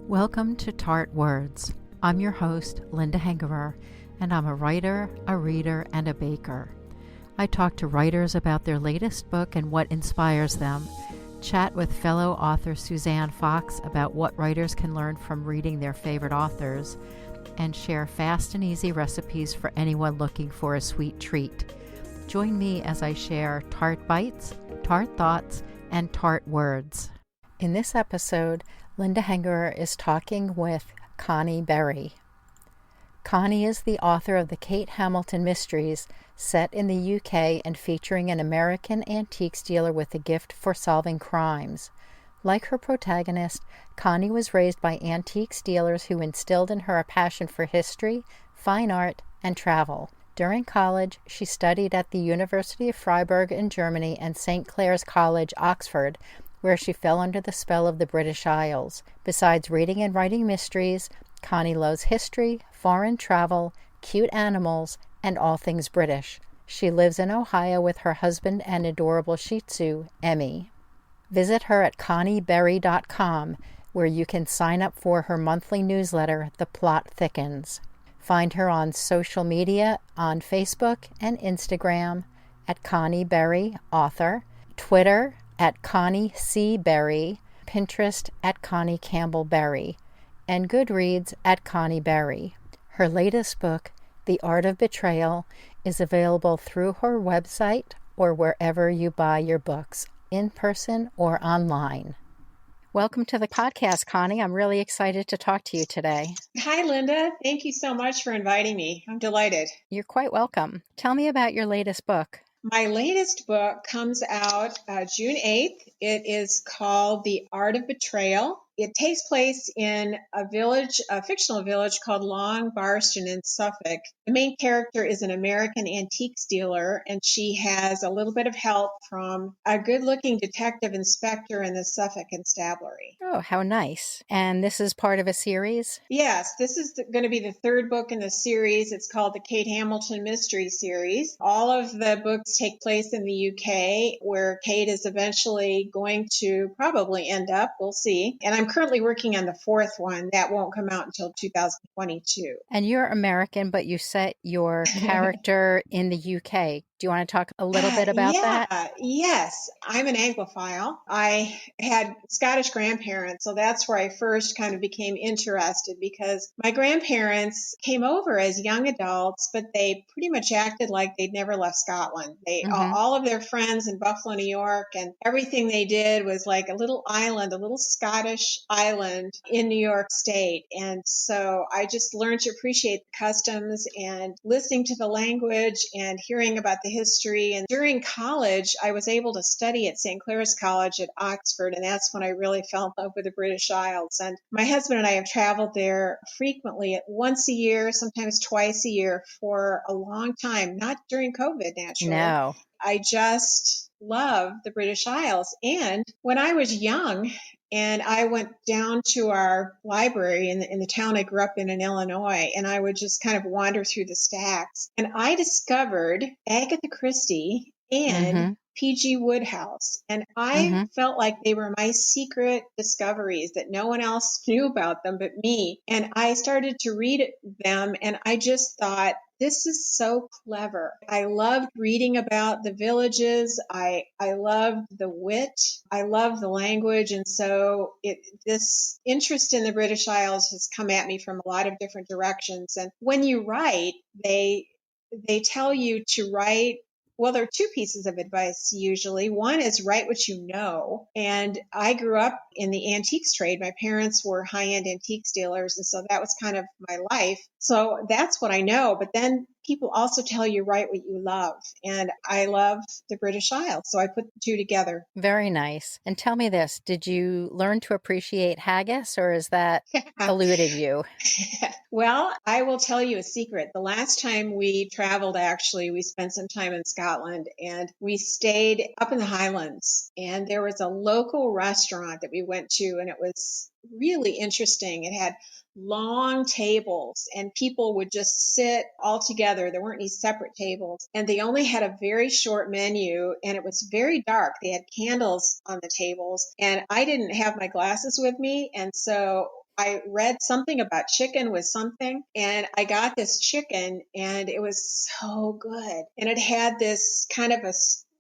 Welcome to Tart Words. I'm your host, Linda Hengerer, and I'm a writer, a reader, and a baker. I talk to writers about their latest book and what inspires them, chat with fellow author Suzanne Fox about what writers can learn from reading their favorite authors, and share fast and easy recipes for anyone looking for a sweet treat. Join me as I share Tart Bites, Tart Thoughts, and Tart Words. In this episode, Linda Hengerer is talking with Connie Berry. Connie is the author of the Kate Hamilton Mysteries, set in the UK and featuring an American antiques dealer with a gift for solving crimes. Like her protagonist, Connie was raised by antiques dealers who instilled in her a passion for history, fine art, and travel. During college, she studied at the University of Freiburg in Germany and St. Clare's College, Oxford, where she fell under the spell of the British Isles. Besides reading and writing mysteries, Connie loves history, foreign travel, cute animals, and all things British. She lives in Ohio with her husband and adorable Shih Tzu, Emmie. Visit her at connieberry.com, where you can sign up for her monthly newsletter, The Plot Thickens. Find her on social media on Facebook and Instagram at Connie Berry Author, Twitter at Connie C. Berry, Pinterest at Connie Campbell Berry, and Goodreads at Connie Berry. Her latest book, The Art of Betrayal, is available through her website or wherever you buy your books, in person or online. Welcome to the podcast, Connie. I'm really excited to talk to you today. Hi, Linda. Thank you so much for inviting me. I'm delighted. You're quite welcome. Tell me about your latest book. My latest book comes out June 8th. It is called The Art of Betrayal. It takes place in a fictional village called Long Barston in Suffolk. The main character is an American antiques dealer, and she has a little bit of help from a good-looking detective inspector in the Suffolk Constabulary. Oh, how nice. And this is part of a series? Yes, this is going to be the third book in the series. It's called the Kate Hamilton Mystery Series. All of the books take place in the UK, where Kate is eventually going to probably end up. We'll see. And I'm currently working on the fourth one. That won't come out until 2022. And you're American, but you set your character in the UK. Do you want to talk a little bit about that? Yes. I'm an Anglophile. I had Scottish grandparents, so that's where I first kind of became interested, because my grandparents came over as young adults, but they pretty much acted like they'd never left Scotland. All of their friends in Buffalo, New York, and everything they did was like a little island, a little Scottish island in New York State. And so I just learned to appreciate the customs and listening to the language and hearing about the history. And during college, I was able to study at St. Clare's College at Oxford, and that's when I really fell in love with the British Isles. And my husband and I have traveled there frequently, once a year, sometimes twice a year, for a long time, not during COVID, naturally. No. I just love the British Isles. And when I was young, and I went down to our library in the town I grew up in Illinois, and I would just kind of wander through the stacks. And I discovered Agatha Christie and P.G. Wodehouse. And I felt like they were my secret discoveries, that no one else knew about them but me. And I started to read them, and I just thought, this is so clever. I loved reading about the villages. I loved the wit. I loved the language. And so this interest in the British Isles has come at me from a lot of different directions. And when you write, they tell you to write. Well, there are two pieces of advice usually. One is write what you know. And I grew up in the antiques trade. My parents were high-end antiques dealers, and so that was kind of my life. So that's what I know. But then people also tell you write what you love. And I love the British Isles, so I put the two together. Very nice. And tell me this, did you learn to appreciate haggis, or is that eluded you? Well, I will tell you a secret. The last time we traveled, actually, we spent some time in Scotland, and we stayed up in the Highlands. And there was a local restaurant that we went to, and it was really interesting. It had long tables, and people would just sit all together. There weren't any separate tables, and they only had a very short menu, and it was very dark. They had candles on the tables, and I didn't have my glasses with me, and so I read something about chicken with something, and I got this chicken, and it was so good. And it had this kind of a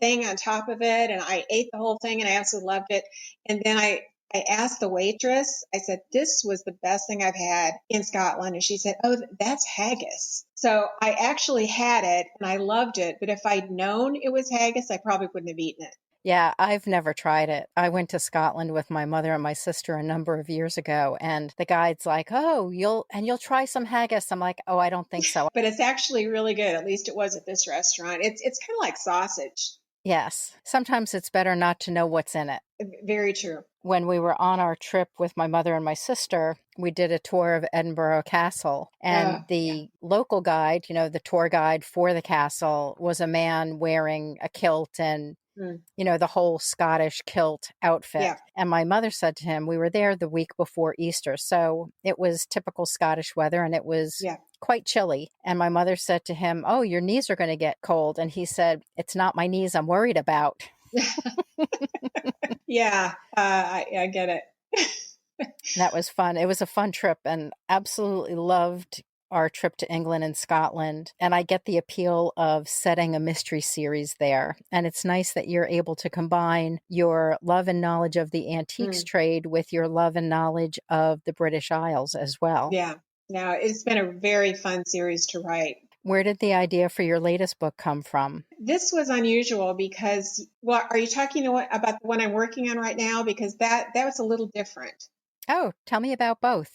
thing on top of it, and I ate the whole thing, and I absolutely loved it. And then I asked the waitress, I said, this was the best thing I've had in Scotland. And she said, oh, that's haggis. So I actually had it and I loved it. But if I'd known it was haggis, I probably wouldn't have eaten it. Yeah, I've never tried it. I went to Scotland with my mother and my sister a number of years ago, and the guide's like, "Oh, you'll try some haggis." I'm like, "Oh, I don't think so." But it's actually really good. At least it was at this restaurant. It's kind of like sausage. Yes. Sometimes it's better not to know what's in it. Very true. When we were on our trip with my mother and my sister, we did a tour of Edinburgh Castle. And the local guide, the tour guide for the castle, was a man wearing a kilt and, the whole Scottish kilt outfit. Yeah. And my mother said to him, we were there the week before Easter. So it was typical Scottish weather and it was quite chilly. And my mother said to him, oh, your knees are going to get cold. And he said, it's not my knees I'm worried about. Yeah, I get it. That was fun. It was a fun trip and absolutely loved our trip to England and Scotland. And I get the appeal of setting a mystery series there. And it's nice that you're able to combine your love and knowledge of the antiques trade with your love and knowledge of the British Isles as well. Yeah. No, it's been a very fun series to write. Where did the idea for your latest book come from? This was unusual because, well, are you talking about the one I'm working on right now? Because that was a little different. Oh, tell me about both.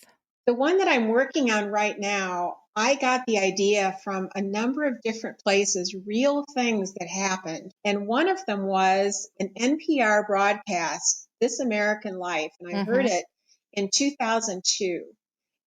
The one that I'm working on right now, I got the idea from a number of different places, real things that happened. And one of them was an NPR broadcast, This American Life. And I heard it in 2002.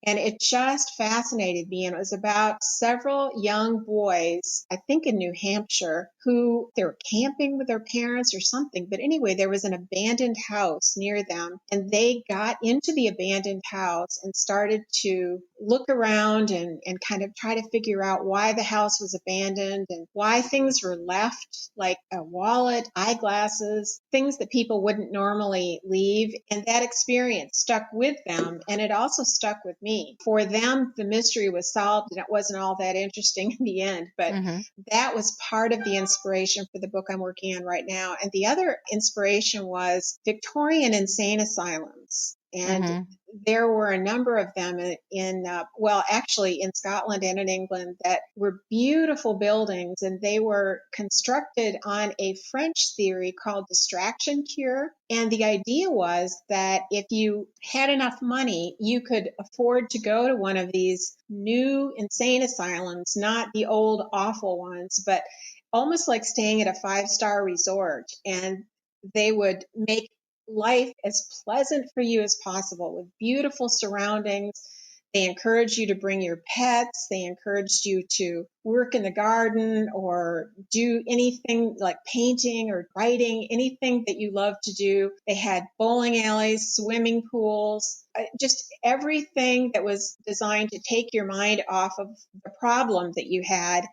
And it just fascinated me. And it was about several young boys, I think in New Hampshire, who they were camping with their parents or something. But anyway, there was an abandoned house near them. And they got into the abandoned house and started to look around and kind of try to figure out why the house was abandoned and why things were left, like a wallet, eyeglasses, things that people wouldn't normally leave. And that experience stuck with them. And it also stuck with me. For them, the mystery was solved and it wasn't all that interesting in the end, but that was part of the inspiration for the book I'm working on right now. And the other inspiration was Victorian insane asylums. And there were a number of them actually in Scotland and in England that were beautiful buildings, and they were constructed on a French theory called distraction cure. And the idea was that if you had enough money, you could afford to go to one of these new insane asylums, not the old awful ones, but almost like staying at a 5-star resort. And they would make life as pleasant for you as possible with beautiful surroundings. They encouraged you to bring your pets. They encouraged you to work in the garden or do anything like painting or writing, anything that you love to do. They had bowling alleys, swimming pools, just everything that was designed to take your mind off of the problem that you had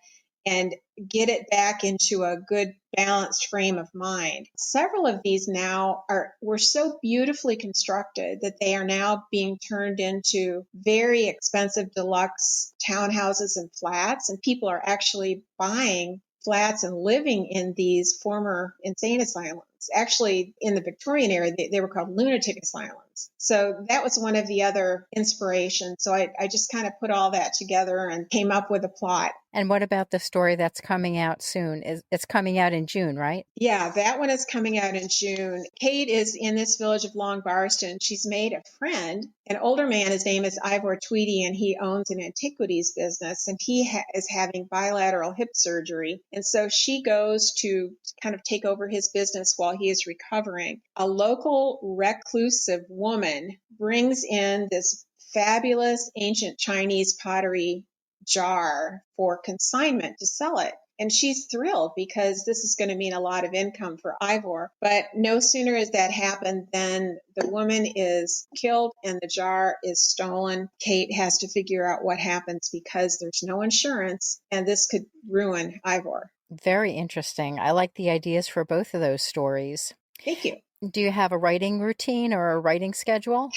and get it back into a good balanced frame of mind. Several of these now were so beautifully constructed that they are now being turned into very expensive deluxe townhouses and flats, and people are actually buying flats and living in these former insane asylums. Actually, in the Victorian era, they were called lunatic asylums. So that was one of the other inspirations. So I just kind of put all that together and came up with a plot. And what about the story that's coming out soon? It's coming out in June, right? Yeah, that one is coming out in June. Kate is in this village of Long Barston. She's made a friend, an older man. His name is Ivor Tweedy, and he owns an antiquities business, and he is having bilateral hip surgery. And so she goes to kind of take over his business while he is recovering. A local reclusive woman brings in this fabulous ancient Chinese pottery jar for consignment to sell it. And she's thrilled because this is going to mean a lot of income for Ivor. But no sooner has that happened than the woman is killed and the jar is stolen. Kate has to figure out what happens because there's no insurance, and this could ruin Ivor. Very interesting. I like the ideas for both of those stories. Thank you. Do you have a writing routine or a writing schedule?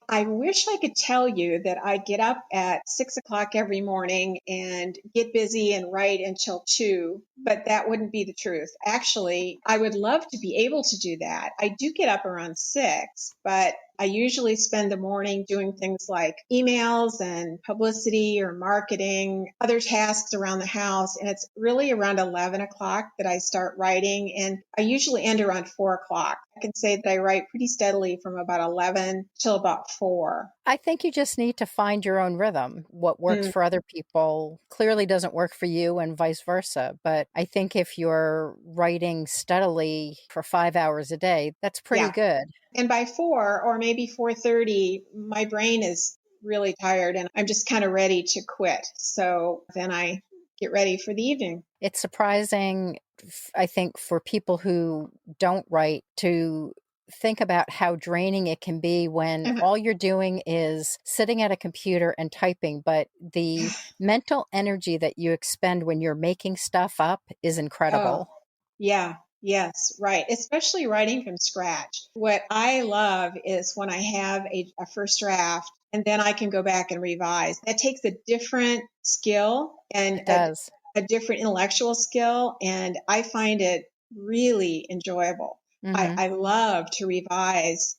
I wish I could tell you that I get up at 6 o'clock every morning and get busy and write until 2, but that wouldn't be the truth. Actually, I would love to be able to do that. I do get up around 6, but I usually spend the morning doing things like emails and publicity or marketing, other tasks around the house. And it's really around 11 o'clock that I start writing. And I usually end around 4 o'clock. I can say that I write pretty steadily from about 11 till about 4. I think you just need to find your own rhythm. What works Mm, for other people clearly doesn't work for you and vice versa. But I think if you're writing steadily for 5 hours a day, that's pretty yeah. good. And by 4 or maybe 4:30, my brain is really tired and I'm just kind of ready to quit. So then I get ready for the evening. It's surprising, I think, for people who don't write to think about how draining it can be when Uh-huh. all you're doing is sitting at a computer and typing, but the mental energy that you expend when you're making stuff up is Oh, incredible. yeah. Yes, right. Especially writing from scratch. What I love is when I have a first draft and then I can go back and revise. That takes a different skill and It does. a different intellectual skill, and I find it really enjoyable. Hmm. I love to revise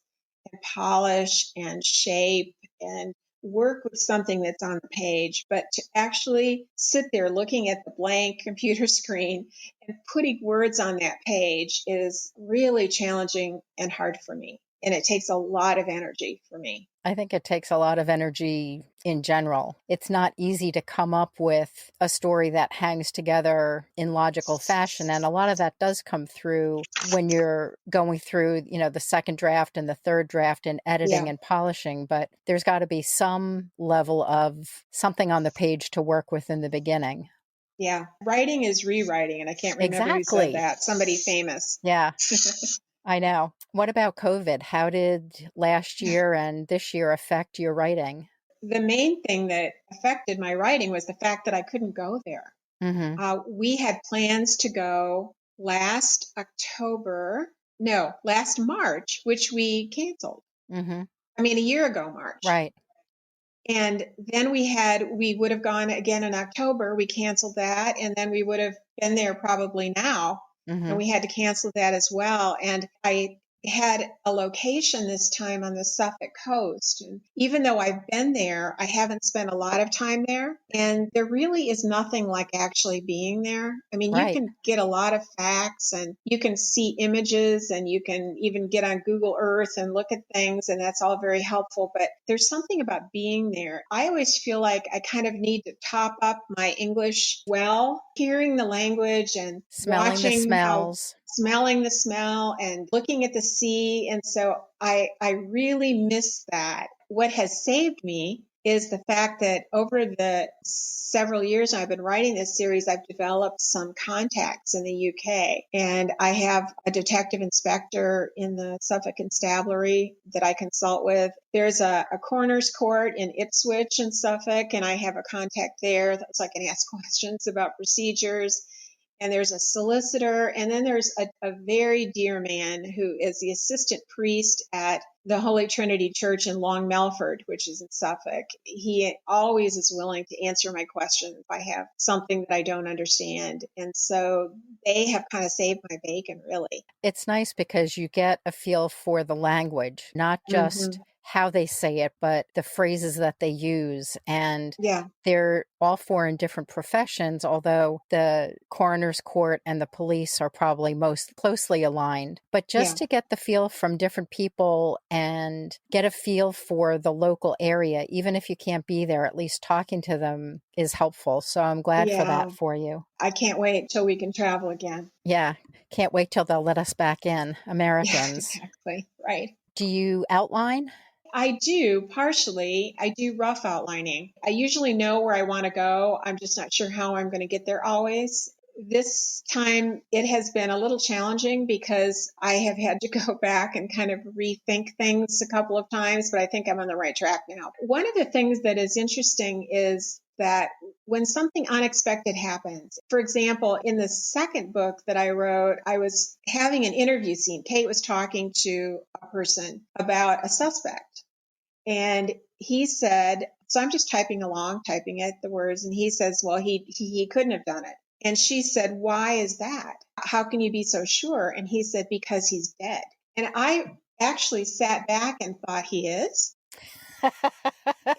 and polish and shape and work with something that's on the page, but to actually sit there looking at the blank computer screen and putting words on that page is really challenging and hard for me. And it takes a lot of energy for me. I think it takes a lot of energy in general. It's not easy to come up with a story that hangs together in logical fashion. And a lot of that does come through when you're going through, the second draft and the third draft and Yeah. editing and polishing. But there's got to be some level of something on the page to work with in the beginning. Yeah. Writing is rewriting. And I can't remember who said Exactly. that. Somebody famous. Yeah, I know. What about COVID? How did last year and this year affect your writing? The main thing that affected my writing was the fact that I couldn't go there. Mm-hmm. We had plans to go last October, no, last March, which we canceled. Mm-hmm. I mean, a year ago, March. Right. And then we would have gone again in October. We canceled that. And then we would have been there probably now. And Mm-hmm. we had to cancel that as well. And I had a location this time on the Suffolk coast. And even though I've been there, I haven't spent a lot of time there. And there really is nothing like actually being there. I mean, you Right. can get a lot of facts and you can see images and you can even get on Google Earth and look at things. And that's all very helpful. But there's something about being there. I always feel like I kind of need to top up my English well, hearing the language and Smelling the watching how smells. smelling the smell and looking at the sea. And so I really miss that. What has saved me is the fact that over the several years I've been writing this series, I've developed some contacts in the UK. And I have a detective inspector in the Suffolk Constabulary that I consult with. There's a coroner's court in Ipswich in Suffolk, and I have a contact there so I can ask questions about procedures. And there's a solicitor, and then there's a very dear man who is the assistant priest at the Holy Trinity Church in Long Melford, which is in Suffolk. He always is willing to answer my questions if I have something that I don't understand. And so they have kind of saved my bacon, really. It's nice because you get a feel for the language, not just Hmm. how they say it, but the phrases that they use. And Yeah, they're all four in different professions, although the coroner's court and the police are probably most closely aligned. But yeah, just to get the feel from different people and get a feel for the local area, even if you can't be there, at least talking to them is helpful. So I'm glad for yeah. that for you. I can't wait till we can travel again. Yeah, can't wait till they'll let us back in, Yeah, Americans. exactly. Right. Do you outline? I do partially. I do rough outlining. I usually know where I want to go. I'm just not sure how I'm going to get there always. This time it has been a little challenging because I have had to go back and kind of rethink things a couple of times, but I think I'm on the right track now. One of the things that is interesting is that when something unexpected happens, for example, in the second book that I wrote, I was having an interview scene. Kate was talking to a person about a suspect. And he said, so I'm just typing it, the words. And he says, well, he couldn't have done it. And she said, why is that? How can you be so sure? And he said, because he's dead. And I actually sat back and thought, he is.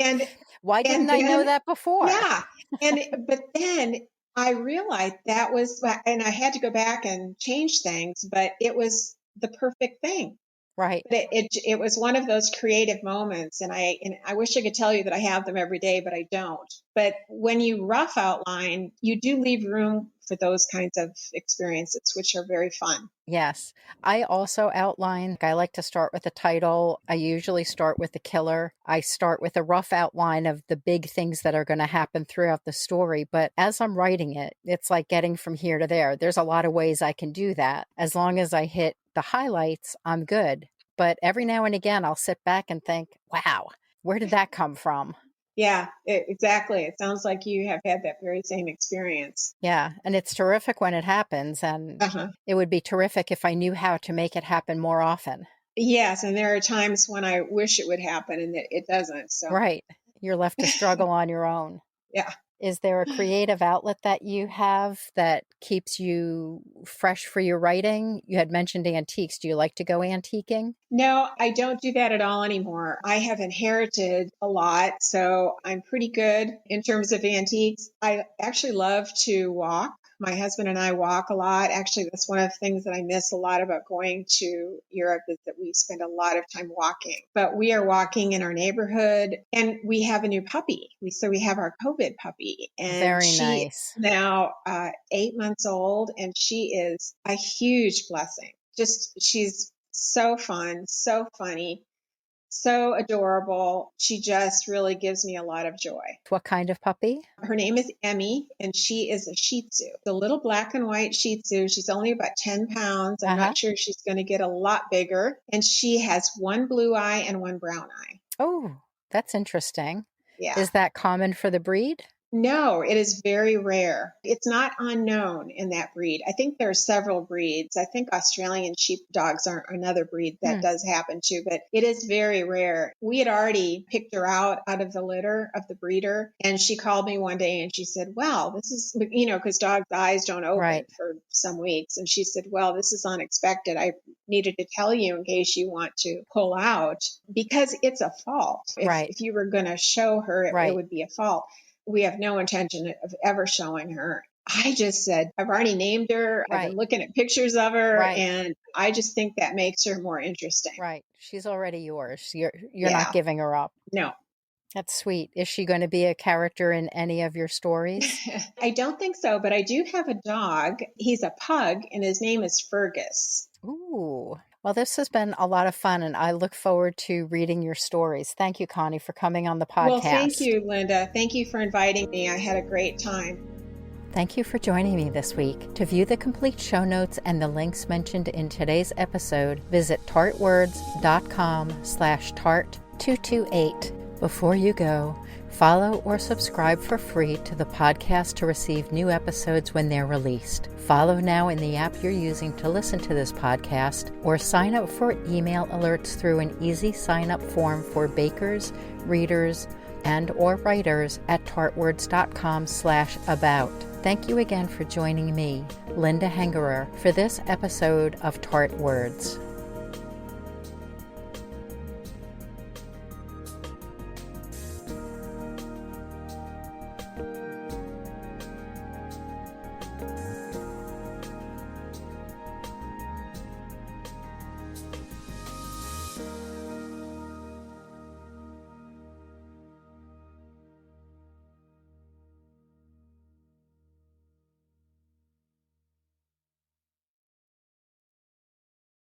And why didn't I know that before? Yeah. But then I realized that was, and I had to go back and change things, but it was the perfect thing. Right. But it was one of those creative moments. And I wish I could tell you that I have them every day, but I don't. But when you rough outline, you do leave room for those kinds of experiences, which are very fun. Yes. I also outline, I like to start with the title. I usually start with the killer. I start with a rough outline of the big things that are going to happen throughout the story. But as I'm writing it, it's like getting from here to there. There's a lot of ways I can do that. As long as I hit the highlights, I'm good. But every now and again, I'll sit back and think, wow, where did that come from? Yeah, exactly. It sounds like you have had that very same experience. Yeah, and it's terrific when it happens, and it would be terrific if I knew how to make it happen more often. Yes, and there are times when I wish it would happen and it doesn't. So right, you're left to struggle on your own. Yeah. Is there a creative outlet that you have that keeps you fresh for your writing? You had mentioned antiques. Do you like to go antiquing? No, I don't do that at all anymore. I have inherited a lot, so I'm pretty good in terms of antiques. I actually love to walk. My husband and I walk a lot. Actually, that's one of the things that I miss a lot about going to Europe is that we spend a lot of time walking. But we are walking in our neighborhood, and we have a new puppy. So we have our COVID puppy. And very nice. Now 8 months old, and she is a huge blessing. She's so fun, so funny, so adorable. She just really gives me a lot of joy. What kind of puppy? Her name is Emmie, and she is a Shih Tzu. The little black and white Shih Tzu. She's only about 10 pounds. I'm not sure she's going to get a lot bigger. And she has one blue eye and one brown eye. Oh, that's interesting. Yeah. Is that common for the breed? No, it is very rare. It's not unknown in that breed. I think there are several breeds. I think Australian sheepdogs are another breed that does happen too, but it is very rare. We had already picked her out of the litter of the breeder, and she called me one day and she said, well, this is, because dogs' eyes don't open for some weeks. And she said, well, this is unexpected. I needed to tell you in case you want to pull out, because it's a fault. If you were going to show her, it would be a fault. We have no intention of ever showing her. I just said, I've already named her. I've been looking at pictures of her, and I just think that makes her more interesting. Right. She's already yours. You're not giving her up. No. That's sweet. Is she going to be a character in any of your stories? I don't think so, but I do have a dog. He's a pug, and his name is Fergus. Ooh. Well, this has been a lot of fun, and I look forward to reading your stories. Thank you, Connie, for coming on the podcast. Well, thank you, Linda. Thank you for inviting me. I had a great time. Thank you for joining me this week. To view the complete show notes and the links mentioned in today's episode, visit tartwords.com/tart228. Before you go, follow or subscribe for free to the podcast to receive new episodes when they're released. Follow now in the app you're using to listen to this podcast, or sign up for email alerts through an easy sign-up form for bakers, readers, and or writers at tartwords.com/about. Thank you again for joining me, Linda Hengerer, for this episode of Tart Words.